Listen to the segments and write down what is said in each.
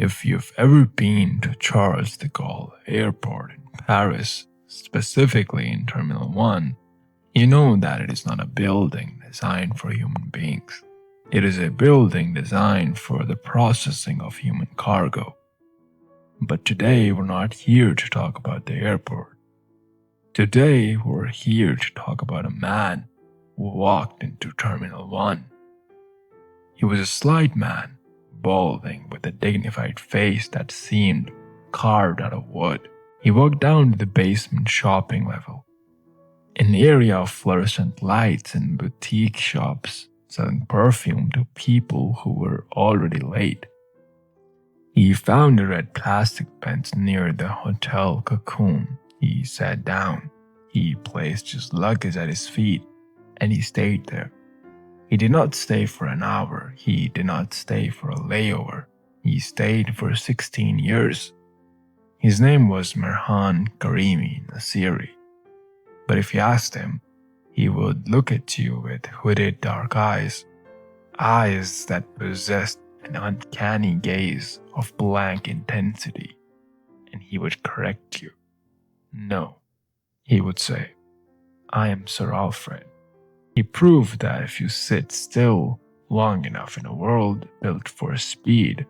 If you've ever been to Charles de Gaulle Airport in Paris, specifically in Terminal 1, you know that it is not a building designed for human beings. It is a building designed for the processing of human cargo. But today we're not here to talk about the airport. Today we're here to talk about a man who walked into Terminal 1. He was a slight man, balding with a dignified face that seemed carved out of wood. He walked down to the basement shopping level, an area of fluorescent lights and boutique shops selling perfume to people who were already late. He found a red plastic bench near the Hotel Cocoon. He sat down. He placed his luggage at his feet, and he stayed there. He did not stay for an hour. He did not stay for a layover. He stayed for 16 years. His name was Merhan Karimi Nasiri. But if you asked him, he would look at you with hooded dark eyes that possessed an uncanny gaze of blank intensity, and he would correct you. No, he would say, I am Sir Alfred. He proved that if you sit still long enough in a world built for speed,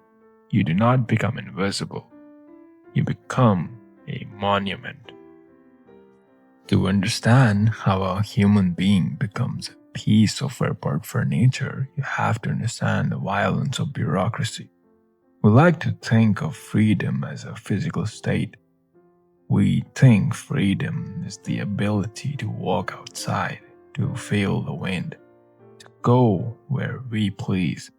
you do not become invisible. You become a monument. To understand how a human being becomes a piece of airport furniture, you have to understand the violence of bureaucracy. We like to think of freedom as a physical state. We think freedom is the ability to walk outside, to feel the wind, to go where we please.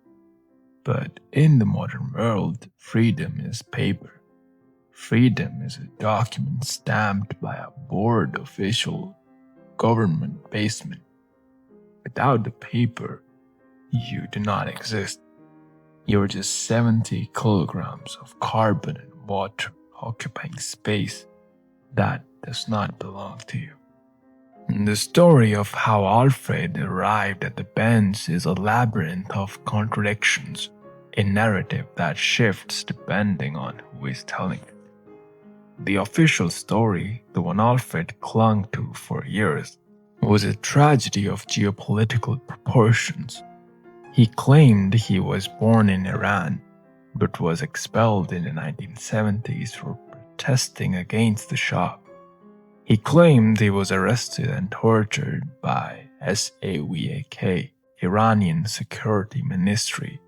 But in the modern world, freedom is paper. Freedom is a document stamped by a board official government basement. Without the paper, you do not exist. You're just 70 kilograms of carbon and water occupying space that does not belong to you. And the story of how Alfred arrived at the bench is a labyrinth of contradictions, a narrative that shifts depending on who is telling it. The official story, the one Alfred clung to for years, was a tragedy of geopolitical proportions. He claimed he was born in Iran, but was expelled in the 1970s for protesting against the Shah. He claimed he was arrested and tortured by SAVAK, Iranian Security Ministry,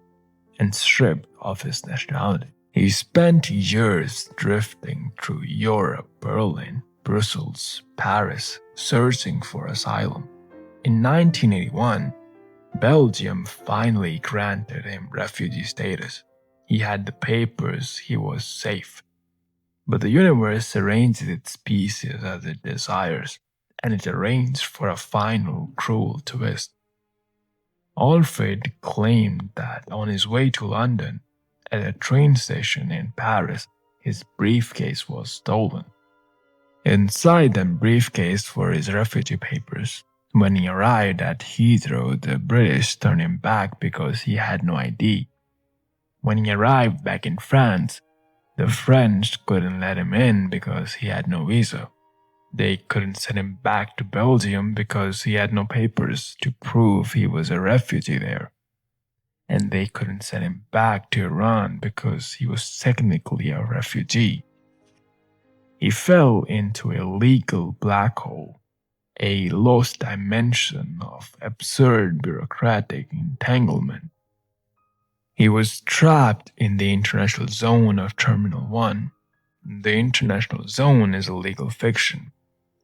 and stripped of his nationality. He spent years drifting through Europe, Berlin, Brussels, Paris, searching for asylum. In 1981, Belgium finally granted him refugee status. He had the papers, he was safe. But the universe arranges its pieces as it desires, and it arranged for a final cruel twist. Alfred claimed that on his way to London, at a train station in Paris, his briefcase was stolen. Inside the briefcase were his refugee papers. When he arrived at Heathrow, the British turned him back because he had no ID. When he arrived back in France, the French couldn't let him in because he had no visa. They couldn't send him back to Belgium because he had no papers to prove he was a refugee there. And they couldn't send him back to Iran because he was technically a refugee. He fell into a legal black hole, a lost dimension of absurd bureaucratic entanglement. He was trapped in the international zone of Terminal 1. The international zone is a legal fiction.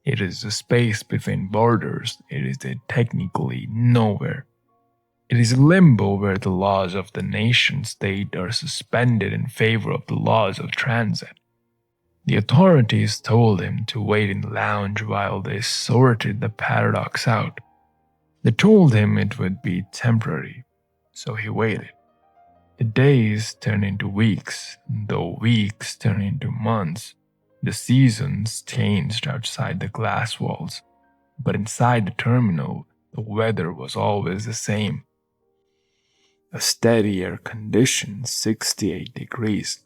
It is a space between borders. It is a technically nowhere. It is a limbo where the laws of the nation-state are suspended in favor of the laws of transit. The authorities told him to wait in the lounge while they sorted the paradox out. They told him it would be temporary, so he waited. The days turned into weeks, the weeks turned into months. The seasons changed outside the glass walls, but inside the terminal, the weather was always the same. A steady air condition 68 degrees,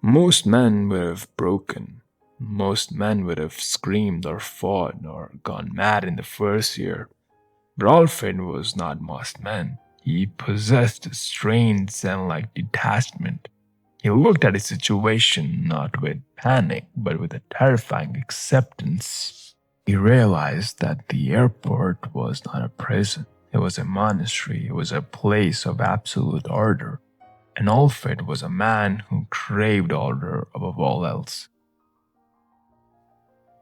Most men would have broken. Most men would have screamed or fought or gone mad in the first year. But Alfred was not most men. He possessed a strange Zen-like detachment. He looked at his situation not with panic, but with a terrifying acceptance. He realized that the airport was not a prison. It was a monastery. It was a place of absolute order. And Alfred was a man who craved order above all else.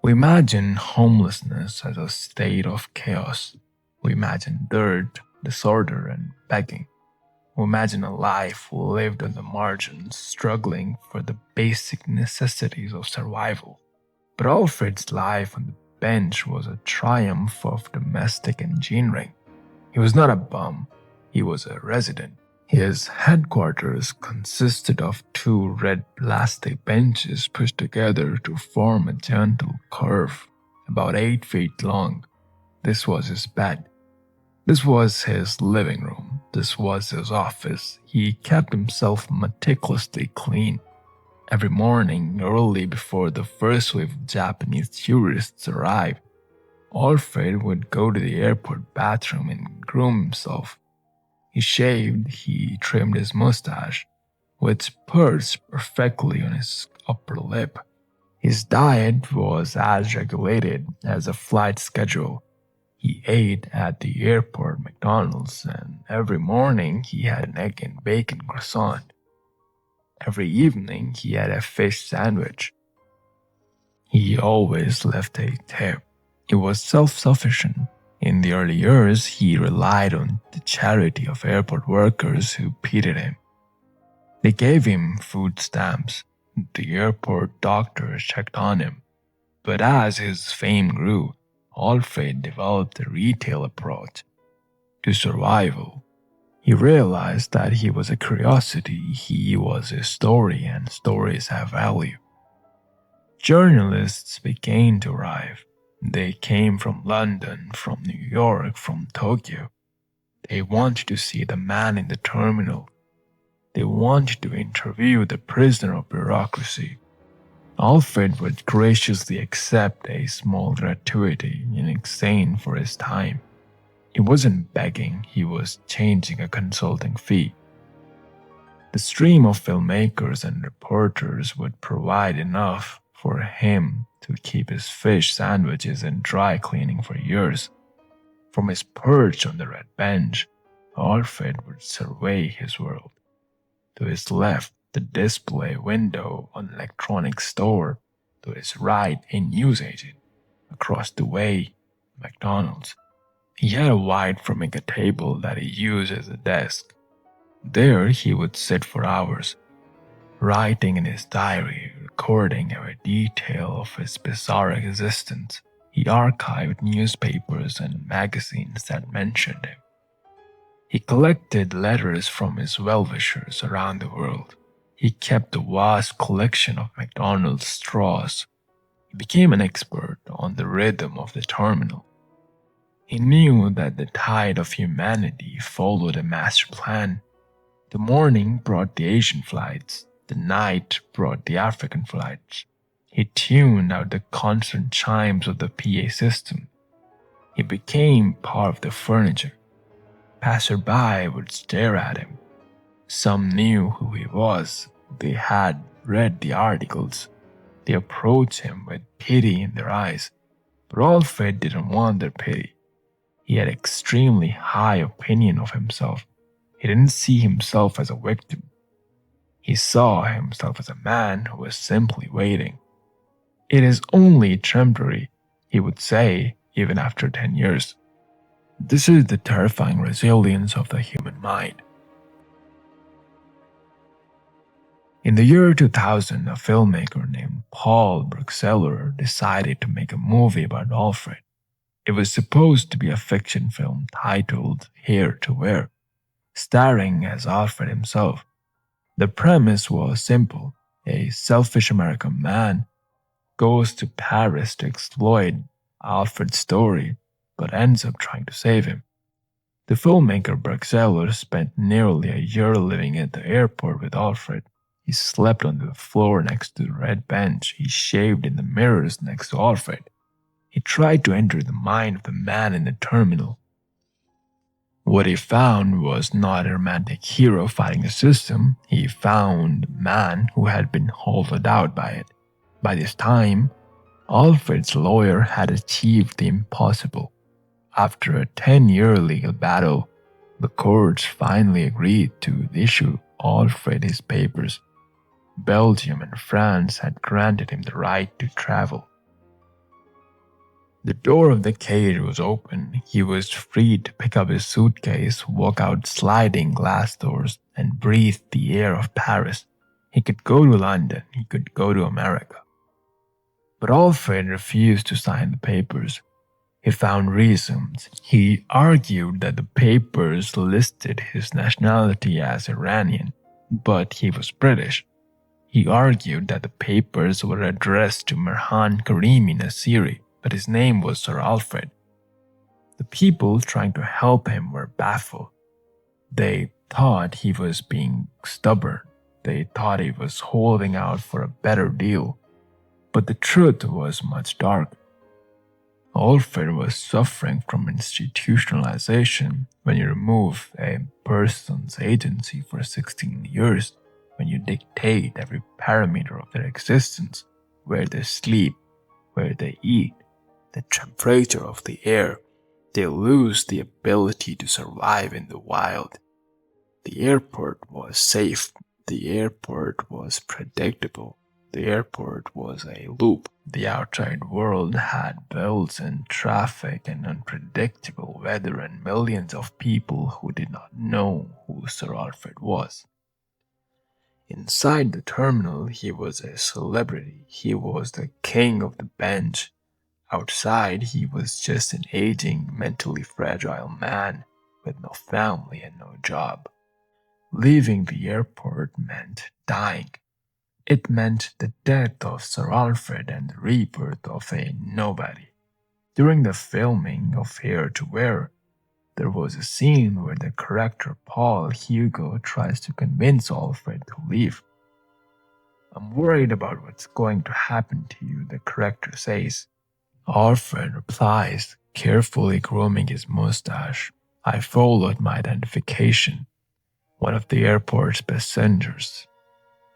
We imagine homelessness as a state of chaos. We imagine dirt, disorder, and begging. We imagine a life lived on the margins, struggling for the basic necessities of survival. But Alfred's life on the bench was a triumph of domestic engineering. He was not a bum, he was a resident. His headquarters consisted of two red plastic benches pushed together to form a gentle curve, about 8 feet long. This was his bed. This was his living room. This was his office. He kept himself meticulously clean. Every morning, early before the first wave of Japanese tourists arrived, Alfred would go to the airport bathroom and groom himself. He shaved, he trimmed his mustache, which perched perfectly on his upper lip. His diet was as regulated as a flight schedule. He ate at the airport McDonald's, and every morning he had an egg and bacon croissant. Every evening he had a fish sandwich. He always left a tip. He was self-sufficient. In the early years, he relied on the charity of airport workers who pitied him. They gave him food stamps. The airport doctors checked on him. But as his fame grew, Alfred developed a retail approach to survival. He realized that he was a curiosity, he was a story, and stories have value. Journalists began to arrive. They came from London, from New York, from Tokyo. They wanted to see the man in the terminal. They wanted to interview the prisoner of bureaucracy. Alfred would graciously accept a small gratuity in exchange for his time. He wasn't begging, he was changing a consulting fee. The stream of filmmakers and reporters would provide enough for him to keep his fish sandwiches and dry cleaning for years. From his perch on the red bench, Alfred would survey his world. To his left, the display window on an electronics store. To his right, a newsagent. Across the way, McDonald's. He had a wide Formica table that he used as a desk. There he would sit for hours, writing in his diary, recording every detail of his bizarre existence. He archived newspapers and magazines that mentioned him. He collected letters from his well-wishers around the world. He kept a vast collection of McDonald's straws. He became an expert on the rhythm of the terminal. He knew that the tide of humanity followed a master plan. The morning brought the Asian flights. The night brought the African flights. He tuned out the constant chimes of the PA system. He became part of the furniture. Passersby would stare at him. Some knew who he was. They had read the articles. They approached him with pity in their eyes. But Alfred didn't want their pity. He had extremely high opinion of himself. He didn't see himself as a victim. He saw himself as a man who was simply waiting. It is only temporary, he would say, even after 10 years. This is the terrifying resilience of the human mind. In the year 2000, a filmmaker named Paul Bruxeller decided to make a movie about Alfred. It was supposed to be a fiction film titled Here to Where, starring as Alfred himself. The premise was simple. A selfish American man goes to Paris to exploit Alfred's story, but ends up trying to save him. The filmmaker Bruxeller spent nearly a year living at the airport with Alfred. He slept on the floor next to the red bench. He shaved in the mirrors next to Alfred. He tried to enter the mind of the man in the terminal. What he found was not a romantic hero fighting the system. He found a man who had been hollowed out by it. By this time, Alfred's lawyer had achieved the impossible. After a 10-year legal battle, the courts finally agreed to issue Alfred his papers. Belgium and France had granted him the right to travel. The door of the cage was open. He was free to pick up his suitcase, walk out sliding glass doors, and breathe the air of Paris. He could go to London. He could go to America. But Alfred refused to sign the papers. He found reasons. He argued that the papers listed his nationality as Iranian, but he was British. He argued that the papers were addressed to Mirhan Karimi Nasiri, but his name was Sir Alfred. The people trying to help him were baffled. They thought he was being stubborn. They thought he was holding out for a better deal. But the truth was much darker. Alfred was suffering from institutionalization. When you remove a person's agency for 16 years, when you dictate every parameter of their existence, where they sleep, where they eat, the temperature of the air, they lose the ability to survive in the wild. The airport was safe. The airport was predictable. The airport was a loop. The outside world had bills and traffic and unpredictable weather and millions of people who did not know who Sir Alfred was. Inside the terminal, he was a celebrity. He was the king of the bench. Outside, he was just an aging, mentally fragile man with no family and no job. Leaving the airport meant dying. It meant the death of Sir Alfred and the rebirth of a nobody. During the filming of Hair to Wear, there was a scene where the character Paul Hugo tries to convince Alfred to leave. "I'm worried about what's going to happen to you," the character says. Alfred replies, carefully grooming his mustache. "I followed my identification. One of the airport's passengers.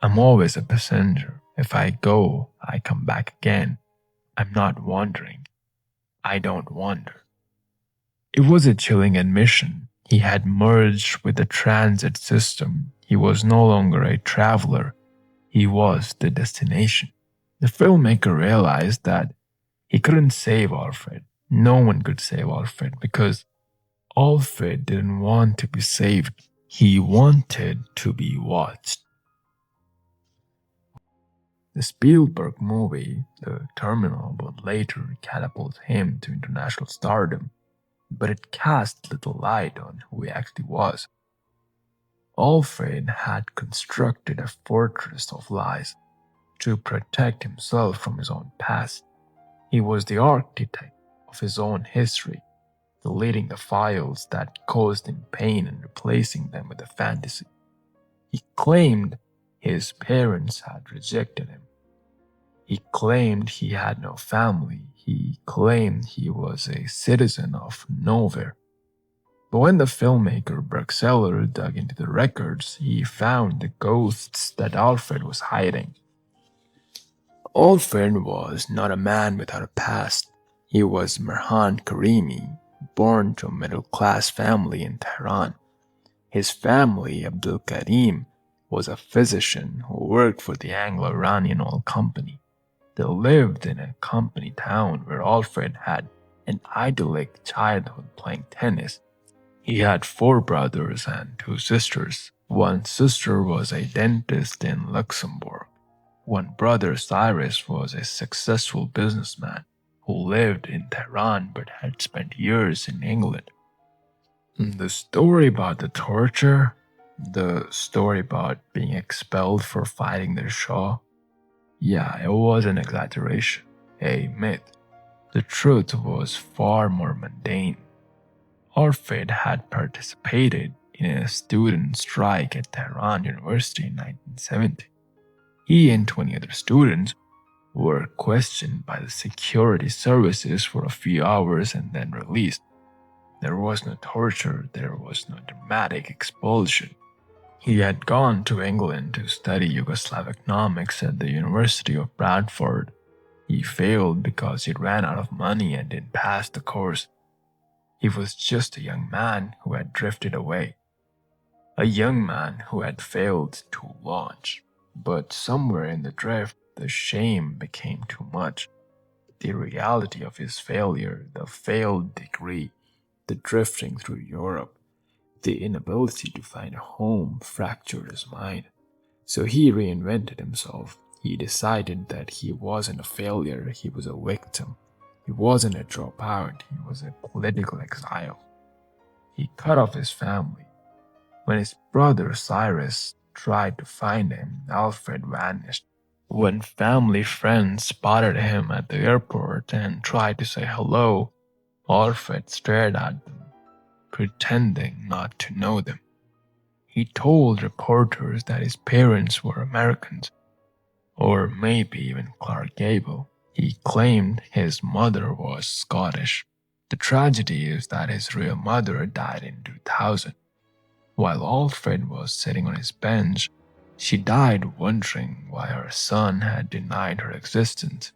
I'm always a passenger. If I go, I come back again. I'm not wandering. I don't wander." It was a chilling admission. He had merged with the transit system. He was no longer a traveler. He was the destination. The filmmaker realized that he couldn't save Alfred. No one could save Alfred because Alfred didn't want to be saved. He wanted to be watched. The Spielberg movie, The Terminal, would later catapult him to international stardom, but it cast little light on who he actually was. Alfred had constructed a fortress of lies to protect himself from his own past. He was the architect of his own history, deleting the files that caused him pain and replacing them with a fantasy. He claimed his parents had rejected him. He claimed he had no family. He claimed he was a citizen of nowhere. But when the filmmaker Bergseller dug into the records, he found the ghosts that Alfred was hiding. Alfred was not a man without a past. He was Mirhan Karimi, born to a middle-class family in Tehran. His family, Abdul Karim, was a physician who worked for the Anglo-Iranian Oil Company. They lived in a company town where Alfred had an idyllic childhood playing tennis. He had 4 brothers and 2 sisters. One sister was a dentist in Luxembourg. One brother, Cyrus, was a successful businessman who lived in Tehran but had spent years in England. The story about the torture, the story about being expelled for fighting the Shah, yeah, it was an exaggeration, a myth. The truth was far more mundane. Alfred had participated in a student strike at Tehran University in 1970. He and 20 other students were questioned by the security services for a few hours and then released. There was no torture, there was no dramatic expulsion. He had gone to England to study Yugoslav economics at the University of Bradford. He failed because he ran out of money and didn't pass the course. He was just a young man who had drifted away. A young man who had failed to launch. But somewhere in the drift, the shame became too much. The reality of his failure, the failed degree, the drifting through Europe, the inability to find a home fractured his mind. So he reinvented himself. He decided that he wasn't a failure, he was a victim. He wasn't a dropout, he was a political exile. He cut off his family. When his brother Cyrus tried to find him, Alfred vanished. When family friends spotted him at the airport and tried to say hello, Alfred stared at them, pretending not to know them. He told reporters that his parents were Americans, or maybe even Clark Gable. He claimed his mother was Scottish. The tragedy is that his real mother died in 2000. While Alfred was sitting on his bench, she died wondering why her son had denied her existence.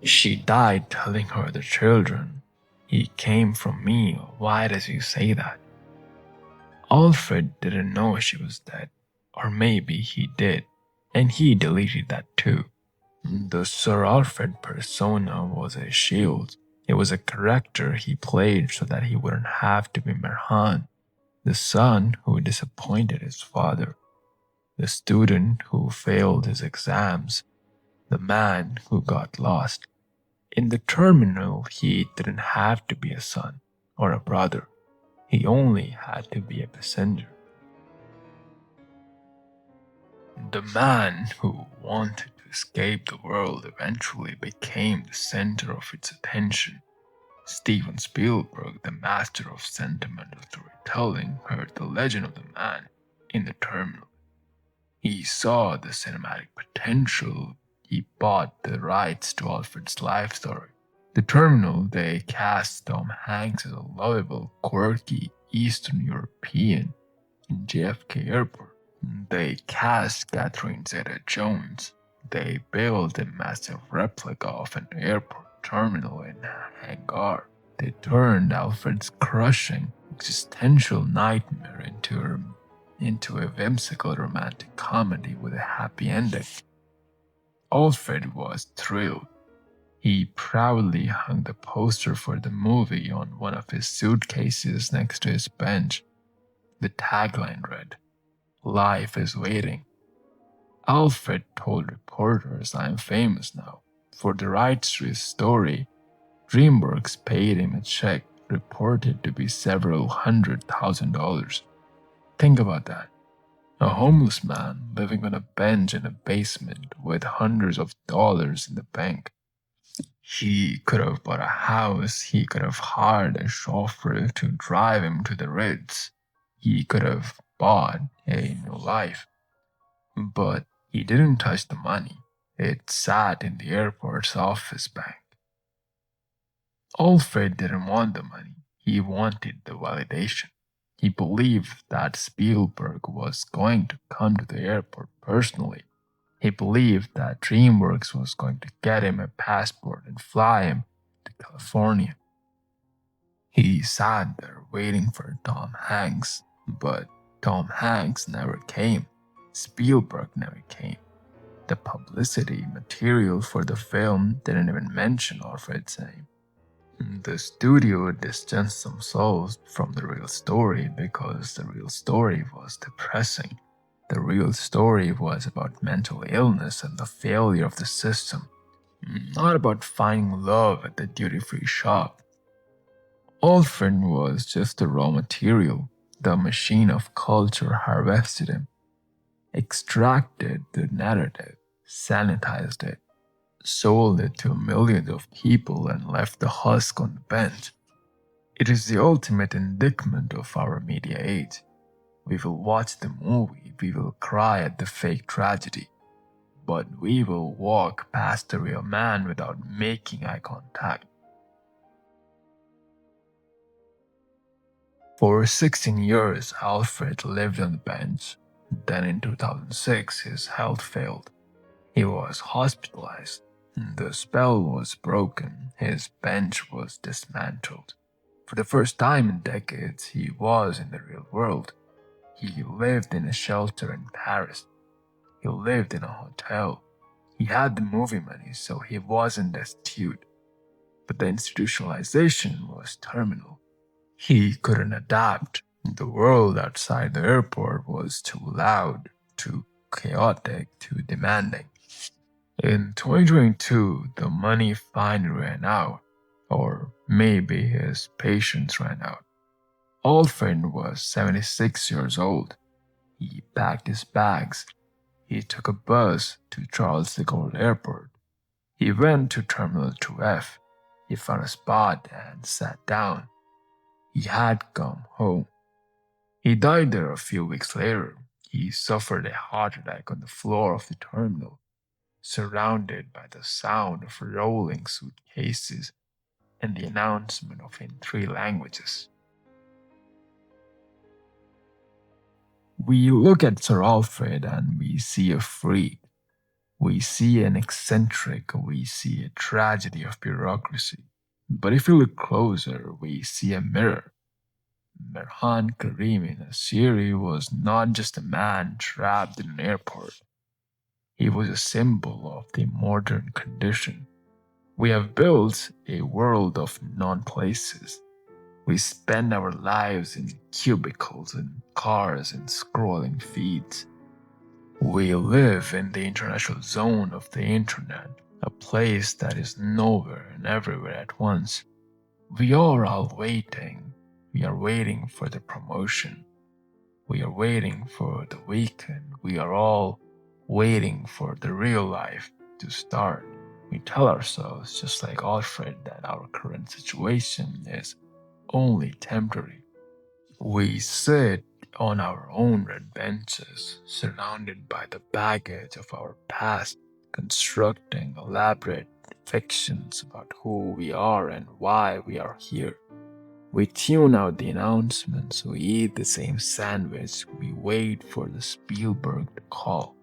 She died telling her the children, "He came from me, why does he say that?" Alfred didn't know she was dead, or maybe he did, and he deleted that too. The Sir Alfred persona was a shield. It was a character he played so that he wouldn't have to be Merhan, the son who disappointed his father, the student who failed his exams, the man who got lost. In the terminal, he didn't have to be a son or a brother. He only had to be a passenger. The man who wanted to escape the world eventually became the center of its attention. Steven Spielberg, the master of sentimental storytelling, heard the legend of the man in the terminal. He saw the cinematic potential. He bought the rights to Alfred's life story. The terminal, they cast Tom Hanks as a lovable, quirky Eastern European in JFK Airport. They cast Catherine Zeta-Jones. They built a massive replica of an airport terminal in Hangar. They turned Alfred's crushing existential nightmare into a whimsical romantic comedy with a happy ending. Alfred was thrilled. He proudly hung the poster for the movie on one of his suitcases next to his bench. The tagline read, "Life is waiting." Alfred told reporters, "I am famous now." For the rights to his story, DreamWorks paid him a check reported to be several $100,000. Think about that. A homeless man living on a bench in a basement with hundreds of dollars in the bank. He could have bought a house, he could have hired a chauffeur to drive him to the Ritz. He could have bought a new life. But he didn't touch the money. It sat in the airport's office bank. Alfred didn't want the money. He wanted the validation. He believed that Spielberg was going to come to the airport personally. He believed that DreamWorks was going to get him a passport and fly him to California. He sat there waiting for Tom Hanks, but Tom Hanks never came. Spielberg never came. The publicity material for the film didn't even mention Alfred's name. The studio distanced themselves from the real story because the real story was depressing. The real story was about mental illness and the failure of the system, not about finding love at the duty-free shop. Alfred was just the raw material. The machine of culture harvested him, extracted the narrative, sanitized it, sold it to millions of people and left the husk on the bench. It is the ultimate indictment of our media age. We will watch the movie, we will cry at the fake tragedy. but we will walk past the real man without making eye contact. For 16 years, Alfred lived on the bench. Then in 2006, his health failed. He was hospitalized. The spell was broken. His bench was dismantled. For the first time in decades, he was in the real world. He lived in a shelter in Paris. He lived in a hotel. He had the movie money, so he wasn't destitute. But the institutionalization was terminal. He couldn't adapt. The world outside the airport was too loud, too chaotic, too demanding. In 2022, the money finally ran out, or maybe his patience ran out. Alfred was 76 years old. He packed his bags. He took a bus to Charles de Gaulle Airport. He went to Terminal 2F. He found a spot and sat down. He had come home. He died there a few weeks later. He suffered a heart attack on the floor of the terminal, surrounded by the sound of rolling suitcases and the announcement of in 3 languages. We look at Sir Alfred and we see a freak. We see an eccentric, we see a tragedy of bureaucracy. But if we look closer, we see a mirror. Merhan Karim in Assyria was not just a man trapped in an airport. He was a symbol of the modern condition. We have built a world of non-places. We spend our lives in cubicles, in cars, and scrolling feeds. We live in the international zone of the internet, a place that is nowhere and everywhere at once. We are all waiting. We are waiting for the promotion. We are waiting for the weekend. We are all waiting for the real life to start. We tell ourselves, just like Alfred, that our current situation is only temporary. We sit on our own red benches, surrounded by the baggage of our past, constructing elaborate fictions about who we are and why we are here. We tune out the announcements, we eat the same sandwich, we wait for the Spielberg to call.